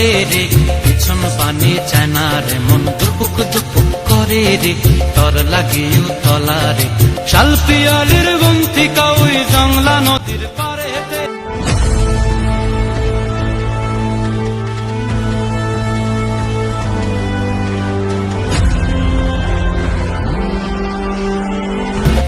চলে রে, পিছন পানে চায় না রে, মন দুপুক দুপুক করে রে, তর লাগিও তলা রে। শাল পিয়ালির বন্তিকা ওই জংলা নদীর পারে হেঁটে,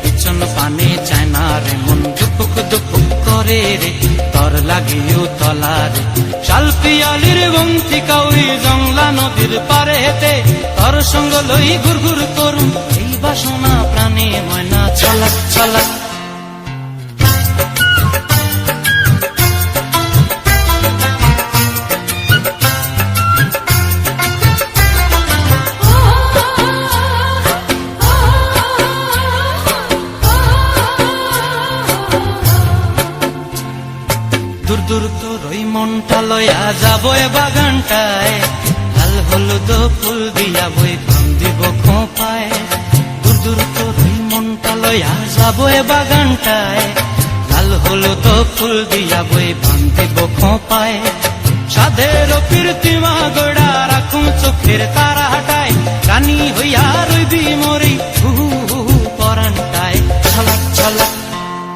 পিছন পানে চায় না রে, মন দুপুক দুপুক করে রে, তর লাগিও তলা রে। শাল পিয়ালির বন্তিকা ওই জংলা নদীর পারে হেঁটে, তর সঙ্গ লই ঘুর ঘুর করুন এই বাসনা প্রাণে ময়না ছলাক ছলাক। দূর দূর তোর ওই মনটা লয়া যাবো এ বাগানটায়, লাল হলুদ ফুল দিয়া বই পান দিব খোঁপায়। দূর দূর তোর ওই মনটা লয়া যাবো এ বাগানটায়, লাল হলুদ ফুল দিয়া বই পান দিব খোঁপায়। সাধের কীর্তিমা গোড়া রাখুন চোখের তারা হাটায়, রানী হইয়া রইবি মরি হু হু পরানটায়। ছলাক ছলাক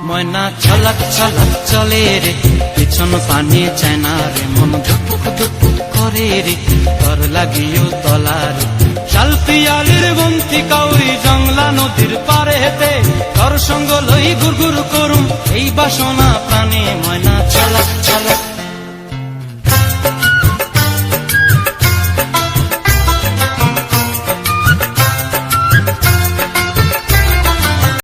ময়না ছলাক ছলাক চলে রে, পিছন পানে চায় না রে, মন ধুপুক ধুপুক করে রে, তর লাগিও তলা রে। শাল পিয়ালির বন্তিকা ওই জংলা নদীর